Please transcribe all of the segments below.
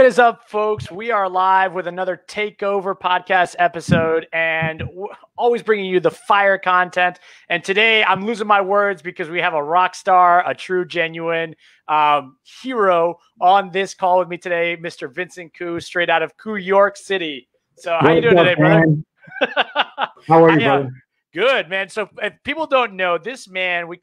What is up, folks? We are live with another Takeover podcast episode and always bringing you the fire content. And today I'm losing my words because we have a rock star, a true, genuine hero on this call with me today, Mr. Vincent Koo, straight out of Koo, York City. So how you doing today, brother? How are you, brother? Good, man. So if people don't know, this man, we've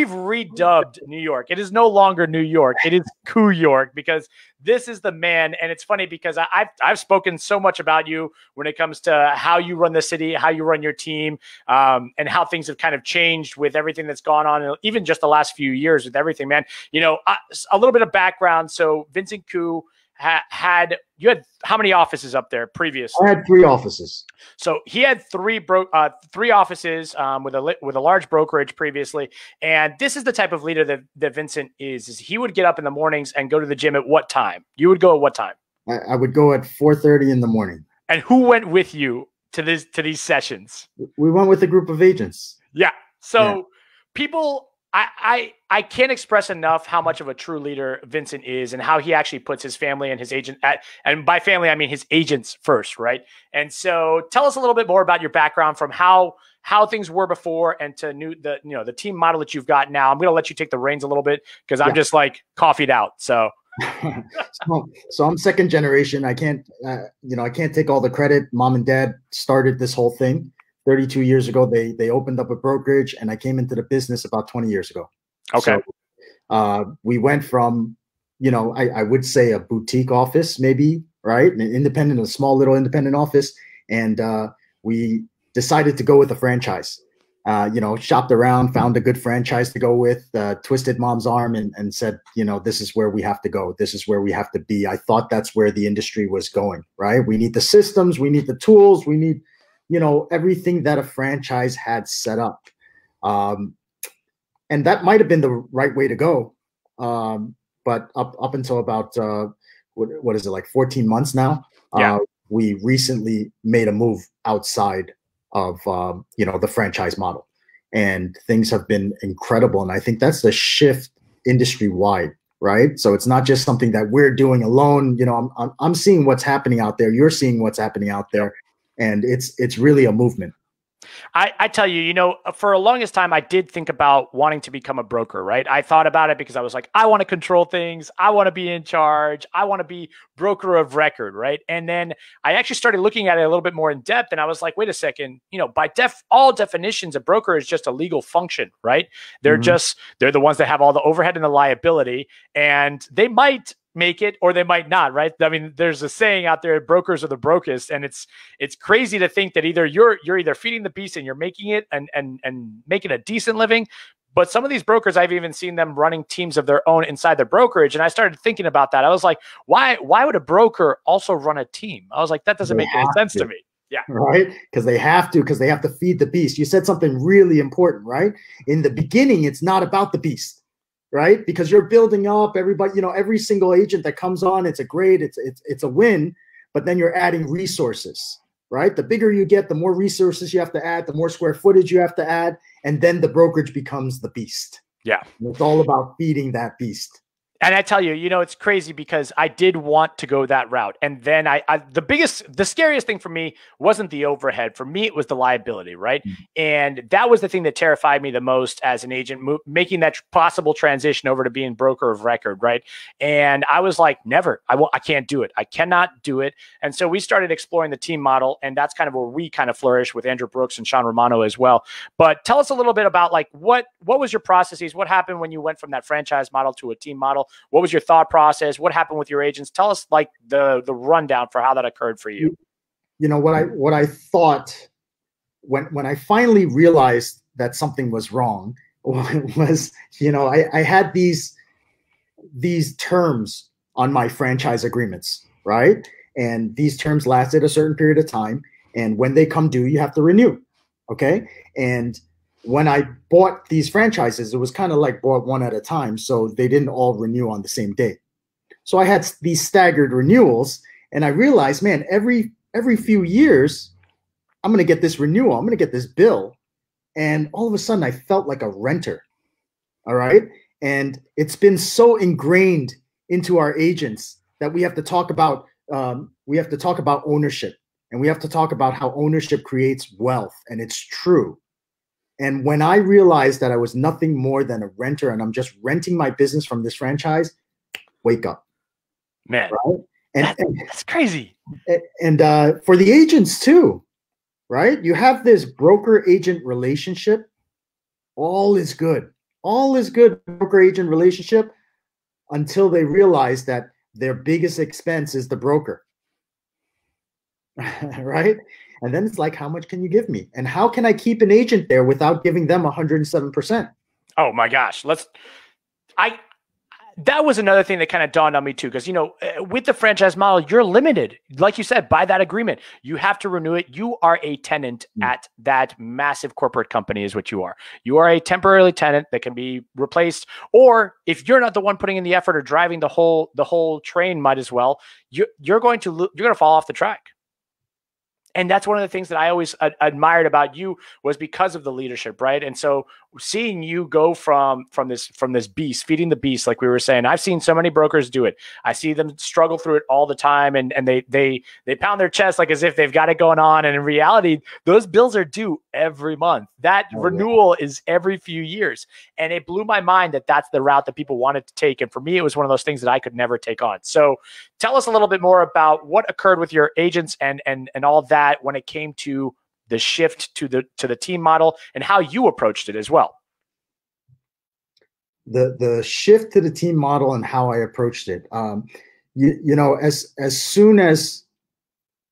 redubbed New York. It is no longer New York. It is Koo York, because this is the man. And it's funny because I've spoken so much about you when it comes to how you run the city, how you run your team, and how things have kind of changed with everything that's gone on, even just the last few years with everything, man. You know, a little bit of background. So Vincent Koo had how many offices up there previous? I had 3 offices. So he had three offices with a large brokerage previously. And this is the type of leader that Vincent is he would get up in the mornings and go to the gym at what time? You would go at what time? I would go at 4:30 in the morning. And who went with you to these sessions? We went with a group of agents. Yeah. So people, I can't express enough how much of a true leader Vincent is and how he actually puts his family and his agent and by family, I mean his agents first, right? And so tell us a little bit more about your background from how things were before and to the team model that you've got now. I'm going to let you take the reins a little bit because I'm just like coffeeed out. So. So I'm second generation. I can't take all the credit. Mom and dad started this whole thing 32 years ago. They opened up a brokerage, and I came into the business about 20 years ago. Okay. So, we went from, I would say a boutique office, maybe, right? A small little independent office. And we decided to go with a franchise. Shopped around, found a good franchise to go with, twisted mom's arm and said, this is where we have to go. This is where we have to be. I thought that's where the industry was going, right? We need the systems, we need the tools, we need everything that a franchise had set up. And that might have been the right way to go. But up until about, what is it, like 14 months now? We recently made a move outside of, the franchise model, and things have been incredible. And I think that's the shift industry wide, right? So it's not just something that we're doing alone. I'm seeing what's happening out there. You're seeing what's happening out there. And it's really a movement. I tell you, for a longest time, I did think about wanting to become a broker, right? I thought about it because I was like, I want to control things. I want to be in charge. I want to be broker of record, right? And then I actually started looking at it a little bit more in depth. And I was like, wait a second, by all definitions, a broker is just a legal function, right? They're the ones that have all the overhead and the liability, and they might make it or they might not, right? I mean, there's a saying out there, brokers are the brokest, and it's crazy to think that either you're either feeding the beast and you're making it and making a decent living, but some of these brokers, I've even seen them running teams of their own inside their brokerage. And I started thinking about that. I was like, why would a broker also run a team? I was like, that doesn't make any sense to me. Yeah. Right. Because they have to feed the beast. You said something really important, right? In the beginning, it's not about the beast. Right? Because you're building up everybody, every single agent that comes on, it's a win, but then you're adding resources, right? The bigger you get, the more resources you have to add, the more square footage you have to add. And then the brokerage becomes the beast. Yeah. And it's all about feeding that beast. And I tell you, it's crazy because I did want to go that route. And then the scariest thing for me wasn't the overhead. For me, it was the liability, right? Mm-hmm. And that was the thing that terrified me the most as an agent, making that possible transition over to being broker of record, right? And I was like, never, I can't do it. I cannot do it. And so we started exploring the team model, and that's kind of where we kind of flourish with Andrew Brooks and Sean Romano as well. But tell us a little bit about like, what was your processes? What happened when you went from that franchise model to a team model? What was your thought process? What happened with your agents? Tell us like the rundown for how that occurred for you. What I thought when I finally realized that something was wrong was, I had these terms on my franchise agreements, right? And these terms lasted a certain period of time. And when they come due, you have to renew. Okay. And when I bought these franchises, it was kind of like bought one at a time. So they didn't all renew on the same day. So I had these staggered renewals, and I realized, man, every few years, I'm going to get this renewal. I'm going to get this bill. And all of a sudden I felt like a renter. All right. And it's been so ingrained into our agents that we have to talk about ownership, and we have to talk about how ownership creates wealth, and it's true. And when I realized that I was nothing more than a renter and I'm just renting my business from this franchise, wake up, man. Right? That's crazy. And for the agents too, right? You have this broker-agent relationship. All is good. All is good broker-agent relationship until they realize that their biggest expense is the broker. Right? And then it's like, how much can you give me? And how can I keep an agent there without giving them 107%? Oh my gosh. That was another thing that kind of dawned on me too, because with the franchise model, you're limited, like you said, by that agreement. You have to renew it. You are a tenant at that massive corporate company, is what you are. You are a temporary tenant that can be replaced, or if you're not the one putting in the effort or driving the whole train, might as well. You're going to fall off the track. And that's one of the things that I always admired about you, was because of the leadership, right? And so seeing you go from this beast, feeding the beast, like we were saying, I've seen so many brokers do it. I see them struggle through it all the time, and they pound their chest like as if they've got it going on. And in reality, those bills are due every month. That renewal is every few years. And it blew my mind that that's the route that people wanted to take. And for me, it was one of those things that I could never take on. So tell us a little bit more about what occurred with your agents and all that when it came to the shift to the team model, and how you approached it as well. The shift to the team model and how I approached it. As soon as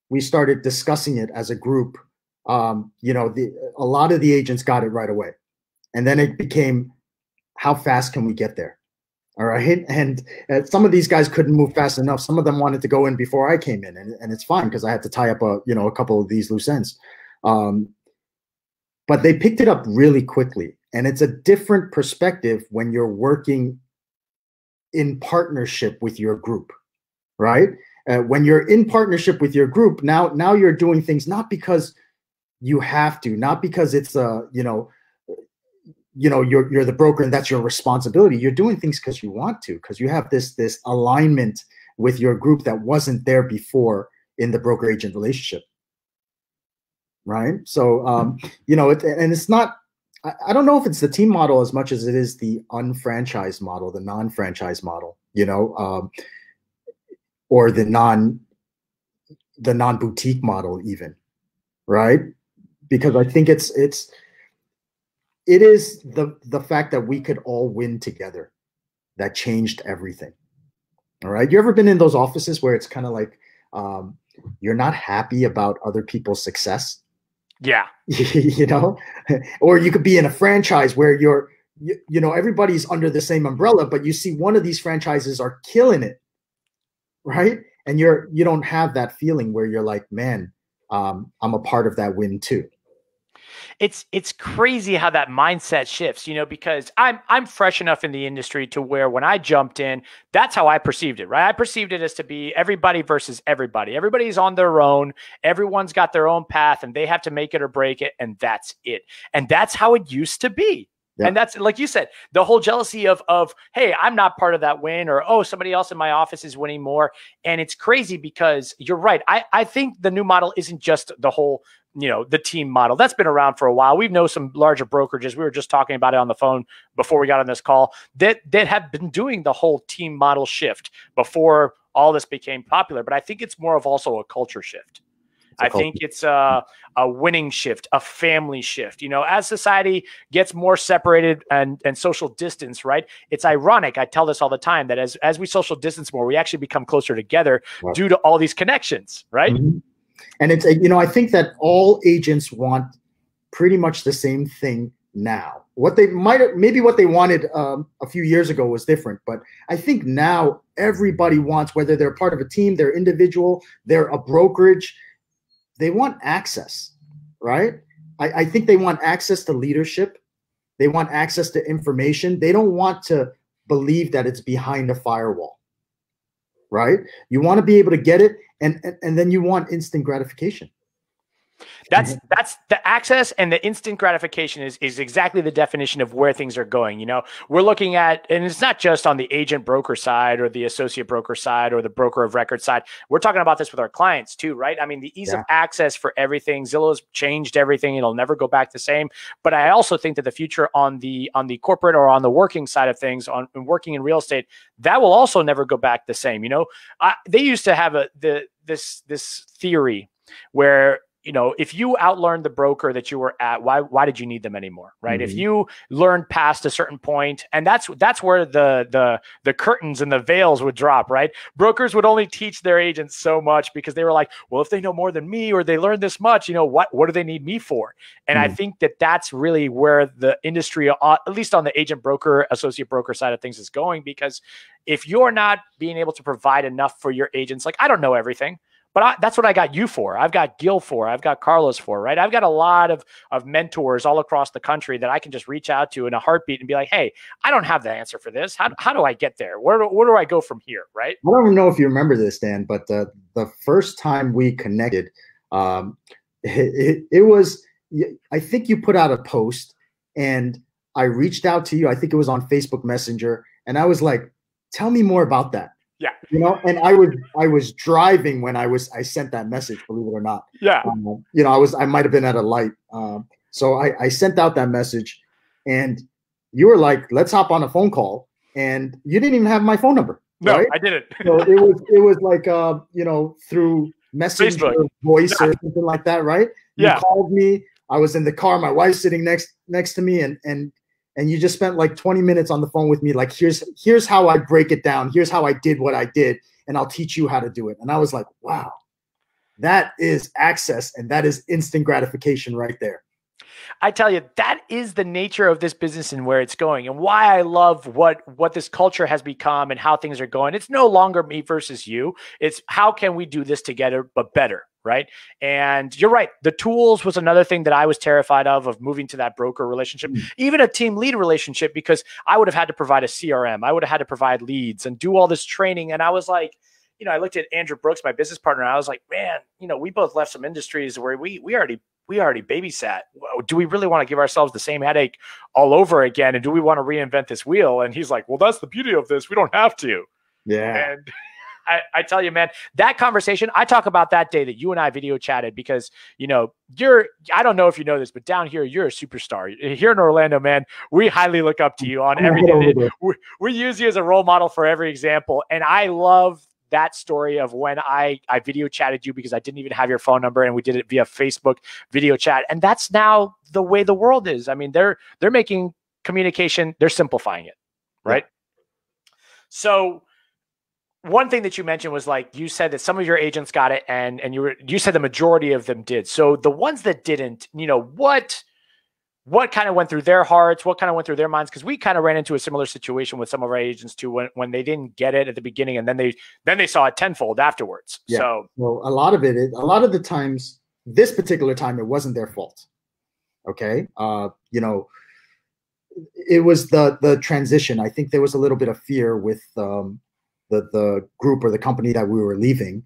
we started discussing it as a group, a lot of the agents got it right away, and then it became, how fast can we get there? All right. And some of these guys couldn't move fast enough. Some of them wanted to go in before I came in, and it's fine because I had to tie up a couple of these loose ends. But they picked it up really quickly. And it's a different perspective when you're working in partnership with your group, right? When you're in partnership with your group, now you're doing things not because you have to, not because it's you're the broker and that's your responsibility. You're doing things because you want to, because you have this alignment with your group that wasn't there before in the broker agent relationship. Right. So, and it's not, I don't know if it's the team model as much as it is the unfranchised model, the non-franchise model, or the non-boutique model even. Right. Because I think it is the fact that we could all win together that changed everything. All right. You ever been in those offices where it's kind of like you're not happy about other people's success? Yeah. Or you could be in a franchise where everybody's under the same umbrella, but you see one of these franchises are killing it. Right. And you don't have that feeling where you're like, man, I'm a part of that win too. It's crazy how that mindset shifts, because I'm fresh enough in the industry to where when I jumped in, that's how I perceived it, right? I perceived it as to be everybody versus everybody. Everybody's on their own. Everyone's got their own path and they have to make it or break it. And that's it. And that's how it used to be. Yeah. And that's, like you said, the whole jealousy of, hey, I'm not part of that win, or, oh, somebody else in my office is winning more. And it's crazy because you're right. I think the new model isn't just the whole, the team model. That's been around for a while. We know some larger brokerages. We were just talking about it on the phone before we got on this call that have been doing the whole team model shift before all this became popular. But I think it's more of also a culture shift. I think it's a winning shift, a family shift. As society gets more separated and social distance, right? It's ironic. I tell this all the time that as we social distance more, we actually become closer together due to all these connections, right? Mm-hmm. And it's, I think that all agents want pretty much the same thing now. Maybe what they wanted a few years ago was different, but I think now everybody wants, whether they're part of a team, they're individual, they're a brokerage, they want access, right? I think they want access to leadership. They want access to information. They don't want to believe that it's behind a firewall, right? You want to be able to get it, and then you want instant gratification. That's the access and the instant gratification is exactly the definition of where things are going. You know, we're looking at, and it's not just on the agent broker side or the associate broker side or the broker of record side. We're talking about this with our clients too, right? I mean, the ease of access for everything. Zillow's changed everything. It'll never go back the same. But I also think that the future on the corporate or on the working side of things, on working in real estate, that will also never go back the same. You know, they used to have this theory where, you know, if you outlearned the broker that you were at, why did you need them anymore, right? If you learned past a certain point, and that's where the curtains and the veils would drop, right? Brokers would only teach their agents so much because they were like, well, if they know more than me or they learn this much, you know, what do they need me for? And I think that that's really where the industry, at least on the agent broker, associate broker side of things, is going, because if you're not being able to provide enough for your agents, like, I don't know everything, but that's what I got you for. I've got Gil for. I've got Carlos for, right? I've got a lot of mentors all across the country that I can just reach out to in a heartbeat and be like, hey, I don't have the answer for this. How do I get there? Where do I go from here, right? I don't even know if you remember this, Dan, but the first time we connected, it was, I think you put out a post and I reached out to you. I think it was on Facebook Messenger. And I was like, tell me more about that. Yeah. You know, and I was driving when I sent that message, believe it or not. Yeah. You know, I might've been at a light. So I sent out that message and you were like, let's hop on a phone call. And you didn't even have my phone number. No, right? I didn't. So it was like, you know, through Messenger, voice or something like that. Right. You called me. I was in the car. My wife's sitting next to me and you just spent like 20 minutes on the phone with me. Like, here's how I break it down. Here's how I did what I did. And I'll teach you how to do it. And I was like, wow, that is access. And that is instant gratification right there. I tell you, that is the nature of this business and where it's going, and why I love what this culture has become and how things are going. It's no longer me versus you. It's how can we do this together, but better. Right. And you're right. The tools was another thing that I was terrified of moving to that broker relationship, even a team lead relationship, because I would have had to provide a CRM. I would have had to provide leads and do all this training. And I was like, you know, I looked at Andrew Brooks, my business partner, and I was like, man, you know, we both left some industries where we already babysat. Do we really want to give ourselves the same headache all over again? And do we want to reinvent this wheel? And he's like, well, that's the beauty of this. We don't have to. Yeah. And I tell you, man, that conversation, I talk about that day that you and I video chatted, because, you know, I don't know if you know this, but down here, you're a superstar. Here in Orlando, man, we highly look up to you on everything. We use you as a role model for every example. And I love that story of when I video chatted you, because I didn't even have your phone number, and we did it via Facebook video chat. And that's now the way the world is. I mean, they're making communication, they're simplifying it. Right. Yeah. So one thing that you mentioned was, like, you said that some of your agents got it, and you said the majority of them did. So the ones that didn't, you know, what kind of went through their hearts? What kind of went through their minds? Because we kind of ran into a similar situation with some of our agents too, when they didn't get it at the beginning, and then they saw it tenfold afterwards. Yeah. So, well, a lot of the times, this particular time, it wasn't their fault. Okay. You know, it was the transition. I think there was a little bit of fear with the group or the company that we were leaving,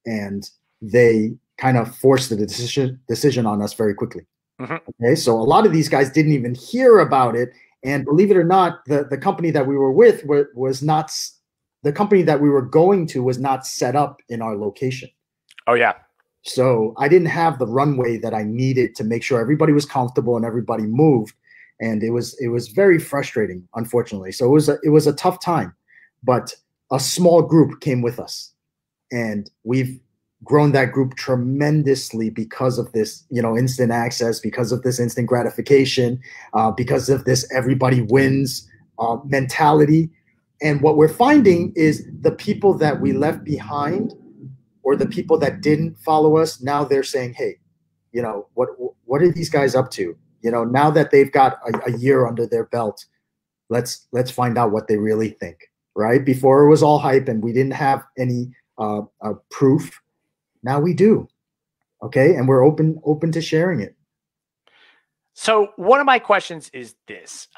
and they kind of forced the decision on us very quickly. Okay, so a lot of these guys didn't even hear about it, and believe it or not, the company that we were with was not the company that we were going to was not set up in our location. Oh yeah. So I didn't have the runway that I needed to make sure everybody was comfortable and everybody moved, and it was very frustrating, unfortunately. So it was a tough time, but a small group came with us, and we've grown that group tremendously because of this, you know, instant access, because of this instant gratification, because of this everybody wins mentality. And what we're finding is the people that we left behind, or the people that didn't follow us, now they're saying, hey, you know, what are these guys up to? You know, now that they've got a year under their belt, let's find out what they really think. Right? Before it was all hype and we didn't have any proof. Now we do. Okay. And we're open to sharing it. So one of my questions is this,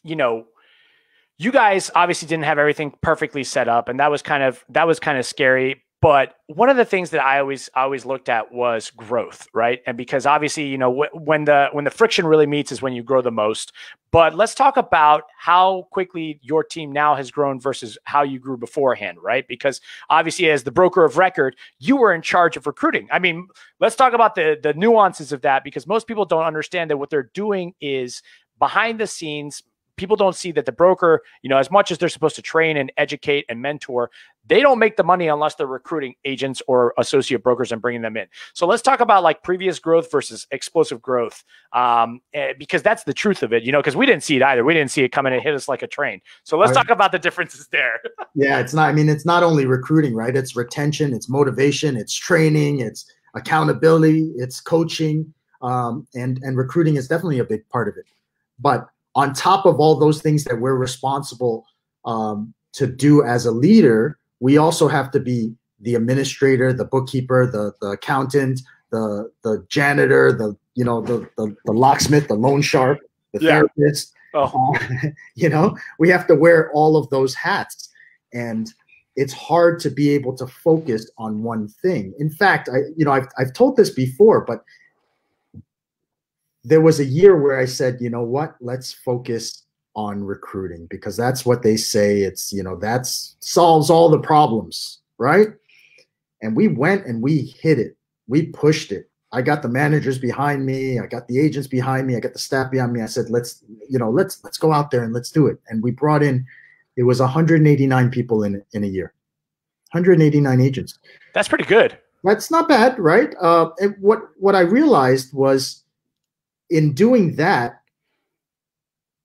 you know, you guys obviously didn't have everything perfectly set up, and that was kind of scary. But one of the things that I always looked at was growth, right? And because obviously, when the friction really meets is when you grow the most. But let's talk about how quickly your team now has grown versus how you grew beforehand, right? Because obviously, as the broker of record, you were in charge of recruiting. I mean, let's talk about the nuances of that, because most people don't understand that what they're doing is behind the scenes. People don't see that the broker, as much as they're supposed to train and educate and mentor, they don't make the money unless they're recruiting agents or associate brokers and bringing them in. So let's talk about like previous growth versus explosive growth, because that's the truth of it, because we didn't see it either. We didn't see it coming and hit us like a train. So let's talk about the differences there. Yeah, it's not only recruiting, right? It's retention, it's motivation, it's training, it's accountability, it's coaching, and recruiting is definitely a big part of it. But on top of all those things that we're responsible to do as a leader, we also have to be the administrator, the bookkeeper, the accountant, the janitor, the locksmith, the loan shark, the therapist. We have to wear all of those hats, and it's hard to be able to focus on one thing. In fact, I've told this before, but there was a year where I said, you know what, let's focus on recruiting, because that's what they say. It's, that solves all the problems, right? And we went and we hit it. We pushed it. I got the managers behind me. I got the agents behind me. I got the staff behind me. I said, let's go out there and let's do it. And we brought in, it was 189 people in a year, 189 agents. That's pretty good. That's not bad, right? And what I realized was, in doing that,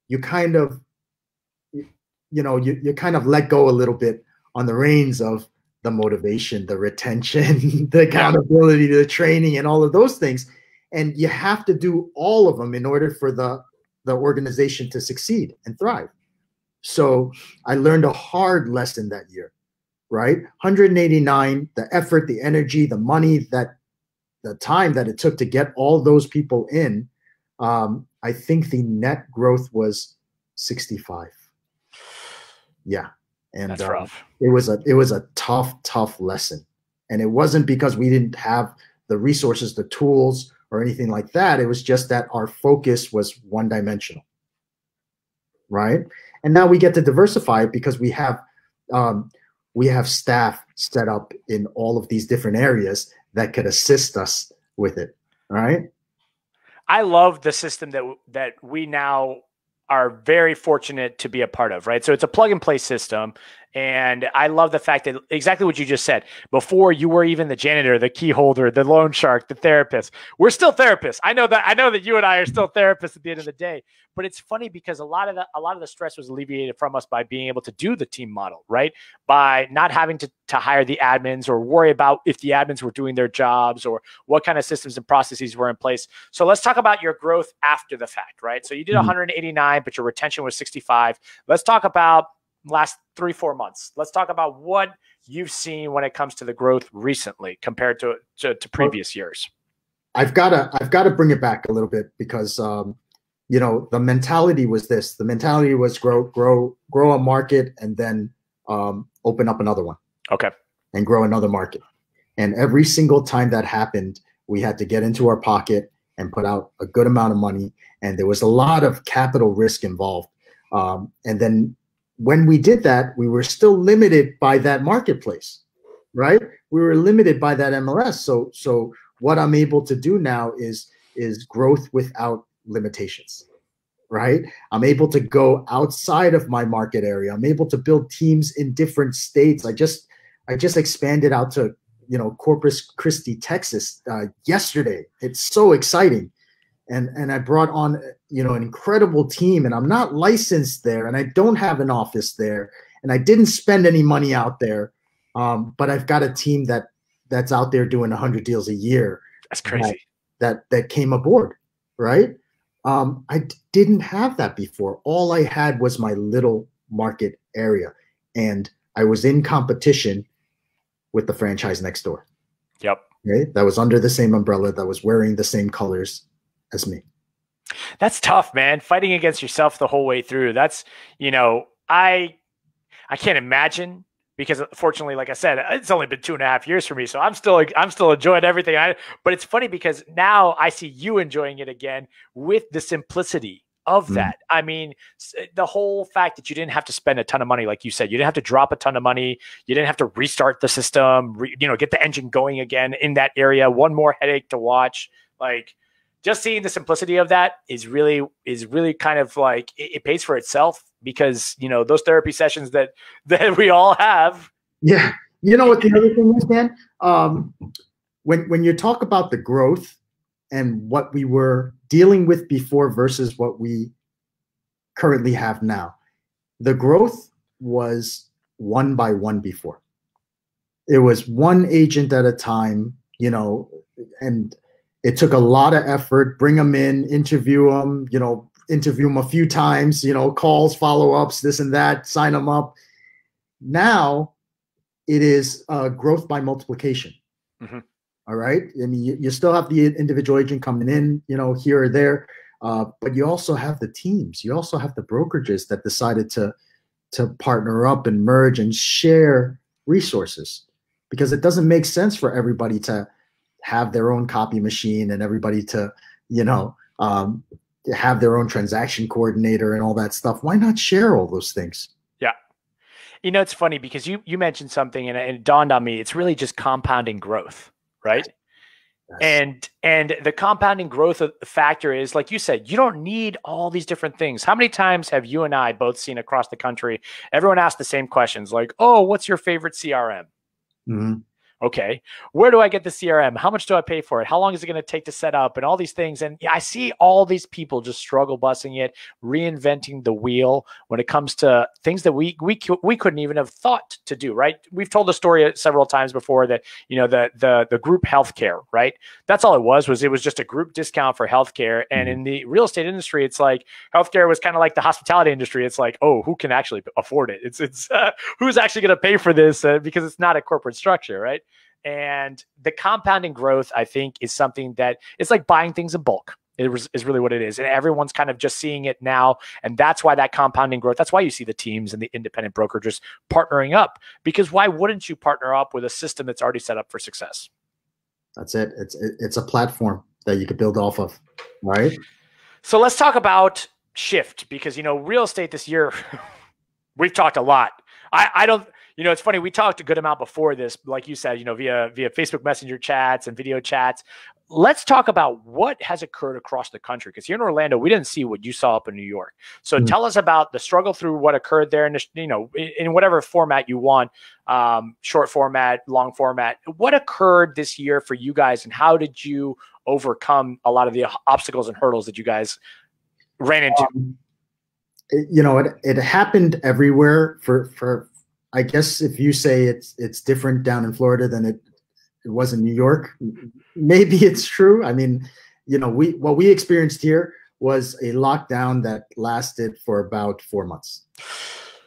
you kind of, you kind of let go a little bit on the reins of the motivation, the retention, the accountability, the training, and all of those things. And you have to do all of them in order for the organization to succeed and thrive. So I learned a hard lesson that year, right? 189, the effort, the energy, the money, the time that it took to get all those people in. I think the net growth was 65. Yeah. And that's rough. It was a tough lesson. And it wasn't because we didn't have the resources, the tools, or anything like that. It was just that our focus was one dimensional. Right. And now we get to diversify it because we have staff set up in all of these different areas that could assist us with it. Right. I love the system that we now are very fortunate to be a part of, right? So it's a plug and play system. And I love the fact that exactly what you just said. Before, you were even the janitor, the key holder, the loan shark, the therapist. We're still therapists. I know that you and I are still therapists at the end of the day. But it's funny because a lot of the stress was alleviated from us by being able to do the team model, right? By not having to hire the admins or worry about if the admins were doing their jobs or what kind of systems and processes were in place. So let's talk about your growth after the fact, right? So you did 189, but your retention was 65. Let's talk about last 3-4 months. Let's talk about what you've seen when it comes to the growth recently compared to previous years. I've got to bring it back a little bit because the mentality was this. The mentality was grow a market and then open up another one. Okay. And grow another market. And every single time that happened, we had to get into our pocket and put out a good amount of money. And there was a lot of capital risk involved. And then when we did that, we were still limited by that marketplace, right? We were limited by that MLS. So what I'm able to do now is growth without limitations, right? I'm able to go outside of my market area. I'm able to build teams in different states. I just expanded out to, Corpus Christi, Texas yesterday. It's so exciting. And I brought on, an incredible team, and I'm not licensed there, and I don't have an office there, and I didn't spend any money out there. But I've got a team that's out there doing 100 deals a year. That's crazy. That came aboard, right? I didn't have that before. All I had was my little market area, and I was in competition with the franchise next door. Yep. Okay? That was under the same umbrella, that was wearing the same colors as me. That's tough, man. Fighting against yourself the whole way through. That's, I can't imagine because fortunately, like I said, it's only been 2.5 years for me. So I'm still enjoying everything. But it's funny because now I see you enjoying it again with the simplicity of Mm. that. I mean, the whole fact that you didn't have to spend a ton of money, like you said, you didn't have to drop a ton of money. You didn't have to restart the system, get the engine going again in that area. One more headache to watch. Like, just seeing the simplicity of that is really kind of like it pays for itself, because those therapy sessions that we all have. Yeah. You know what the other thing is, Dan? When you talk about the growth and what we were dealing with before versus what we currently have now, the growth was one by one before. It was one agent at a time, and it took a lot of effort. Bring them in, interview them, interview them a few times, calls, follow-ups, this and that, sign them up. Now it is growth by multiplication. Mm-hmm. All right. I mean, you still have the individual agent coming in, here or there, but you also have the teams. You also have the brokerages that decided to partner up and merge and share resources, because it doesn't make sense for everybody to have their own copy machine and everybody to, have their own transaction coordinator and all that stuff. Why not share all those things? Yeah. It's funny because you mentioned something and it dawned on me. It's really just compounding growth, right? Yes. And the compounding growth factor is, like you said, you don't need all these different things. How many times have you and I both seen across the country, everyone asks the same questions like, oh, what's your favorite CRM? Mm-hmm. Okay, where do I get the CRM? How much do I pay for it? How long is it going to take to set up and all these things? And I see all these people just struggle busing it, reinventing the wheel when it comes to things that we couldn't even have thought to do, right? We've told the story several times before that, the group healthcare, right? That's all it was just a group discount for healthcare. And in the real estate industry, it's like healthcare was kind of like the hospitality industry. It's like, oh, who can actually afford it? It's who's actually going to pay for this because it's not a corporate structure, right? And the compounding growth, I think, is something that it's like buying things in bulk. Is really what it is. And everyone's kind of just seeing it now. And that's why that compounding growth, that's why you see the teams and the independent brokerages partnering up. Because why wouldn't you partner up with a system that's already set up for success? That's it. It's a platform that you could build off of, right? So let's talk about shift, because, real estate this year, we've talked a lot. I don't, it's funny. We talked a good amount before this, like you said, via Facebook Messenger chats and video chats. Let's talk about what has occurred across the country, because here in Orlando, we didn't see what you saw up in New York. So tell us about the struggle through what occurred there, and in whatever format you want, short format, long format. What occurred this year for you guys, and how did you overcome a lot of the obstacles and hurdles that you guys ran into? It happened everywhere. For I guess if you say it's different down in Florida than it was in New York, maybe it's true. I mean, what we experienced here was a lockdown that lasted for about 4 months.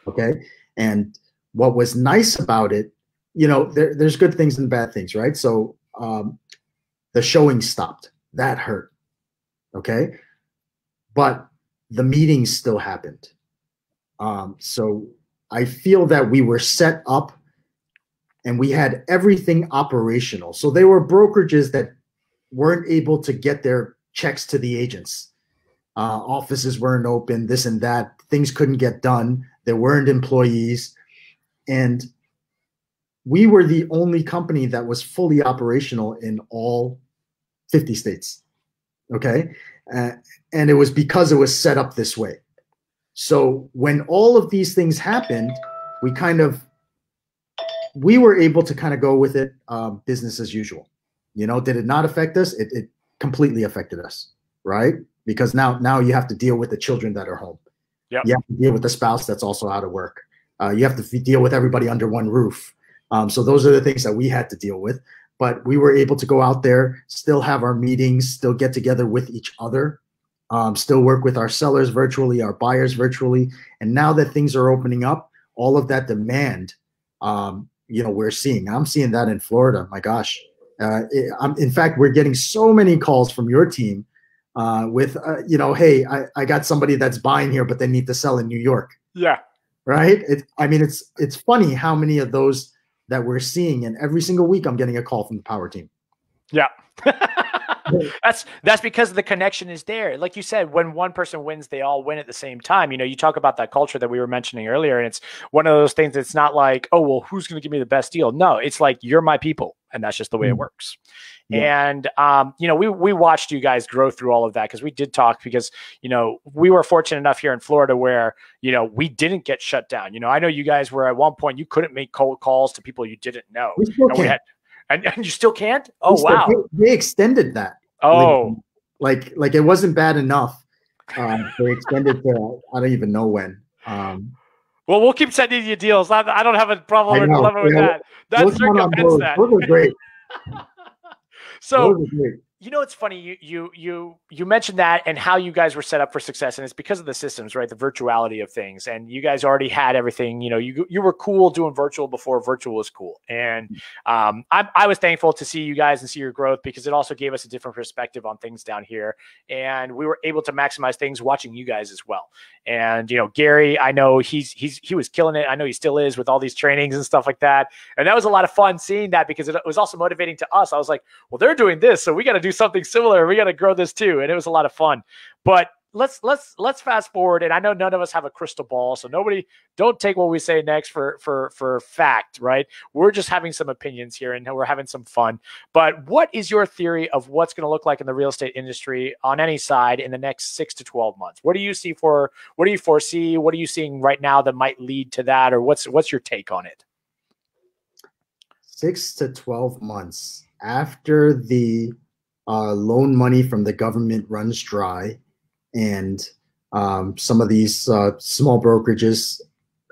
Okay, and what was nice about it, there's good things and bad things, right? So the showing stopped. That hurt. Okay, but the meetings still happened. So I feel that we were set up and we had everything operational. So there were brokerages that weren't able to get their checks to the agents. Offices weren't open, this and that. Things couldn't get done. There weren't employees. And we were the only company that was fully operational in all 50 states. Okay. And it was because it was set up this way. So when all of these things happened, we were able to kind of go with it, business as usual. Did it not affect us? It completely affected us, right? Because now you have to deal with the children that are home. Yep. You have to deal with the spouse that's also out of work. You have to deal with everybody under one roof. So those are the things that we had to deal with. But we were able to go out there, still have our meetings, still get together with each other, still work with our sellers virtually, our buyers virtually. And now that things are opening up, all of that demand, we're seeing. I'm seeing that in Florida. My gosh. In fact, we're getting so many calls from your team with, hey, I got somebody that's buying here, but they need to sell in New York. Yeah. right? I mean, it's funny how many of those that we're seeing, and every single week I'm getting a call from the power team. Yeah. That's because the connection is there. Like you said, when one person wins, they all win at the same time. You talk about that culture that we were mentioning earlier, and it's one of those things. It's not like, oh, well, who's going to give me the best deal? No, it's like, you're my people, and that's just the way it works. Yeah. And we watched you guys grow through all of that, because we did talk, because we were fortunate enough here in Florida where we didn't get shut down. I know you guys were, at one point, you couldn't make cold calls to people you didn't know. We still can't. And you still can't? Oh, wow. They extended that. Oh. Like it wasn't bad enough. They extended to, I don't even know when. Well, we'll keep sending you deals. I don't have a problem with that. That circumvents that. Those are great. So, it's funny. You mentioned that, and how you guys were set up for success, and it's because of the systems, right? The virtuality of things, and you guys already had everything. You were cool doing virtual before virtual was cool, and I was thankful to see you guys and see your growth, because it also gave us a different perspective on things down here, and we were able to maximize things watching you guys as well. And Gary, I know he was killing it. I know he still is, with all these trainings and stuff like that, and that was a lot of fun seeing that, because it was also motivating to us. I was like, well, they're doing this, so we got to do something similar. We got to grow this too. And it was a lot of fun. But let's fast forward. And I know none of us have a crystal ball, so don't take what we say next for fact, right? We're just having some opinions here, and we're having some fun. But what is your theory of what's going to look like in the real estate industry on any side in the next 6 to 12 months? What do you foresee? What are you seeing right now that might lead to that? Or what's your take on it? 6 to 12 months after the loan money from the government runs dry, and some of these small brokerages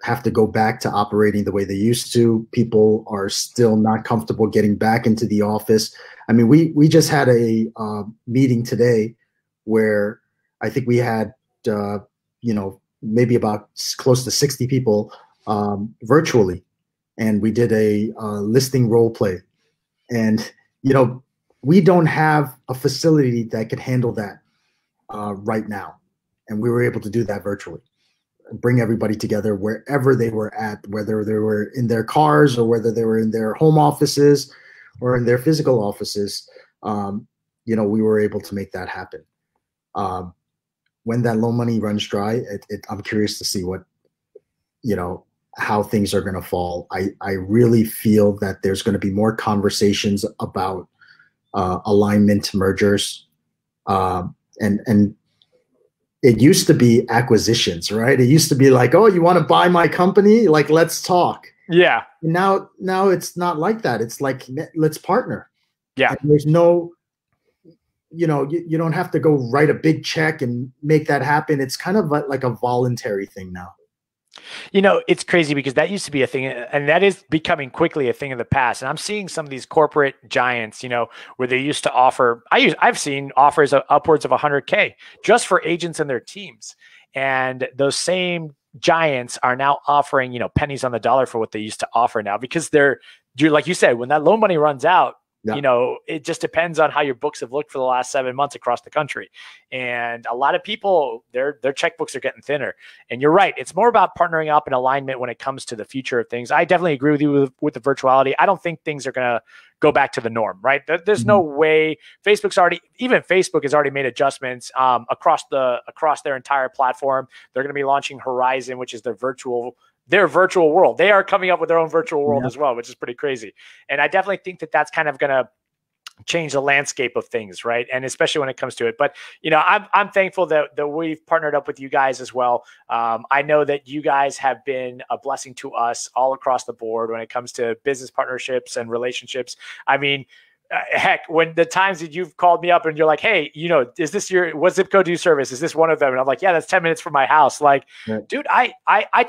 have to go back to operating the way they used to. People are still not comfortable getting back into the office. I mean, we just had a meeting today where I think we had maybe about close to 60 people virtually, and we did a listing role play. And we don't have a facility that could handle that right now. And we were able to do that virtually, bring everybody together wherever they were at, whether they were in their cars or whether they were in their home offices or in their physical offices. We were able to make that happen. When that loan money runs dry, I'm curious to see how things are going to fall. I really feel that there's going to be more conversations about alignment mergers, and it used to be acquisitions, right? It used to be like, oh, you want to buy my company? Like, let's talk. Yeah. Now it's not like that. It's like, let's partner. Yeah. And there's no, you don't have to go write a big check and make that happen. It's kind of like a voluntary thing now. It's crazy, because that used to be a thing, and that is becoming quickly a thing of the past. And I'm seeing some of these corporate giants, where they used to offer, I've seen offers of upwards of $100K just for agents and their teams. And those same giants are now offering, pennies on the dollar for what they used to offer now, because like you said, when that loan money runs out, yeah. It just depends on how your books have looked for the last 7 months across the country. And a lot of people, their checkbooks are getting thinner. And you're right. It's more about partnering up and alignment when it comes to the future of things. I definitely agree with you with the virtuality. I don't think things are going to go back to the norm, right? There's no way. Even Facebook has already made adjustments across their entire platform. They're going to be launching Horizon, which is their virtual world. They are coming up with their own virtual world as well, which is pretty crazy. And I definitely think that that's kind of going to change the landscape of things, right? And especially when it comes to it. But I'm thankful that we've partnered up with you guys as well. I know that you guys have been a blessing to us all across the board when it comes to business partnerships and relationships. I mean, heck, when the times that you've called me up and you're like, hey, is this what zip code do you service? Is this one of them? And I'm like, yeah, that's 10 minutes from my house. Like, dude, I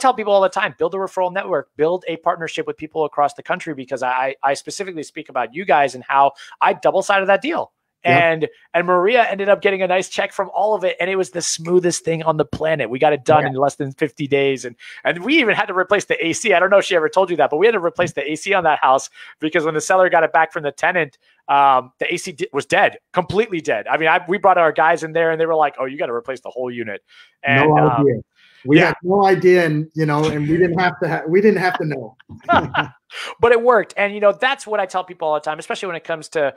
tell people all the time, build a referral network, build a partnership with people across the country, because I specifically speak about you guys and how I double-sided that deal. And Maria ended up getting a nice check from all of it. And it was the smoothest thing on the planet. We got it done in less than 50 days. And we even had to replace the AC. I don't know if she ever told you that, but we had to replace the AC on that house, because when the seller got it back from the tenant, the AC was dead, completely dead. I mean, we brought our guys in there and they were like, oh, you got to replace the whole unit. And no idea. We had no idea, and and we didn't have to know. But it worked. And, that's what I tell people all the time, especially when it comes to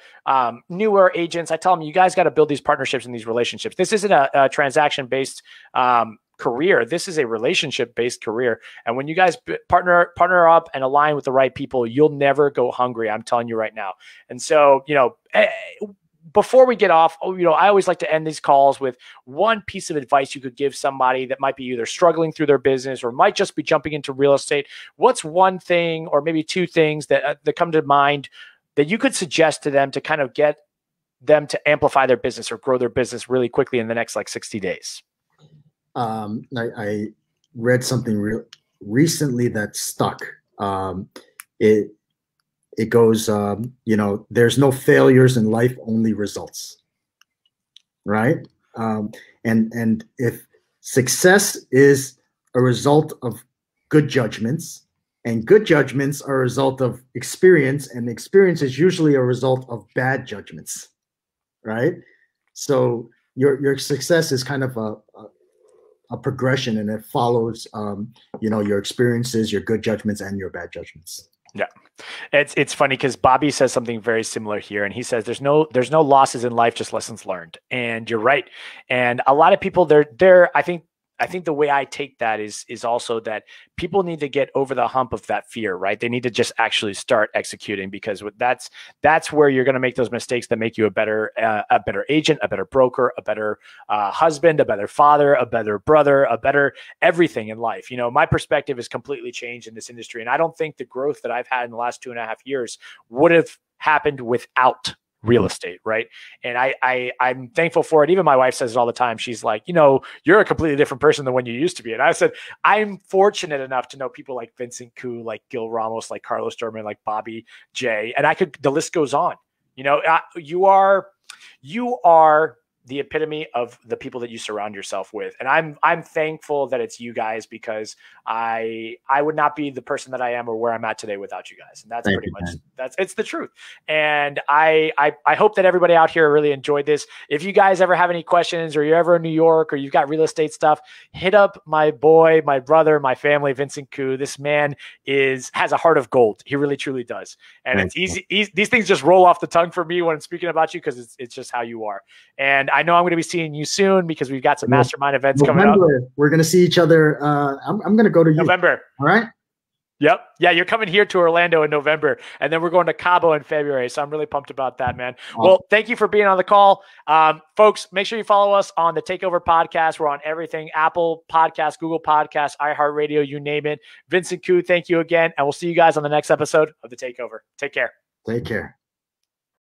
newer agents. I tell them, you guys got to build these partnerships and these relationships. This isn't a transaction-based career. This is a relationship-based career. And when you guys partner up and align with the right people, you'll never go hungry. I'm telling you right now. And so, before we get off, I always like to end these calls with one piece of advice you could give somebody that might be either struggling through their business or might just be jumping into real estate. What's one thing or maybe two things that come to mind that you could suggest to them to kind of get them to amplify their business or grow their business really quickly in the next 60 days? I read something recently that stuck. It goes, there's no failures in life, only results. Right. And if success is a result of good judgments, and good judgments are a result of experience, and experience is usually a result of bad judgments. Right. So your success is kind of a progression, and it follows, your experiences, your good judgments, and your bad judgments. Yeah. It's funny because Bobby says something very similar here, and he says there's no losses in life, just lessons learned. And you're right. And a lot of people I think the way I take that is also that people need to get over the hump of that fear, right? They need to just actually start executing, because that's where you're going to make those mistakes that make you a better agent, a better broker, a better husband, a better father, a better brother, a better everything in life. My perspective has completely changed in this industry, and I don't think the growth that I've had in the last 2.5 years would have happened without real estate. Right. And I'm thankful for it. Even my wife says it all the time. She's like, you're a completely different person than when you used to be. And I said, I'm fortunate enough to know people like Vincent Koo, like Gil Ramos, like Carlos Durman, like Bobby J. And the list goes on. You are the epitome of the people that you surround yourself with. And I'm thankful that it's you guys, because I would not be the person that I am or where I'm at today without you guys. And that's it's the truth. And I hope that everybody out here really enjoyed this. If you guys ever have any questions, or you're ever in New York, or you've got real estate stuff, hit up my boy, my brother, my family, Vincent Koo. This man has a heart of gold. He really, truly does. And it's easy. These things just roll off the tongue for me when I'm speaking about you, because it's just how you are. And I know I'm going to be seeing you soon, because we've got some mastermind events coming up. We're going to see each other. I'm going to go to November. All right. Yep. Yeah, you're coming here to Orlando in November, and then we're going to Cabo in February. So I'm really pumped about that, man. Awesome. Well, thank you for being on the call. Folks, make sure you follow us on the Takeover Podcast. We're on everything: Apple Podcasts, Google Podcasts, iHeartRadio, you name it. Vincent Koo, thank you again, and we'll see you guys on the next episode of the Takeover. Take care. Take care.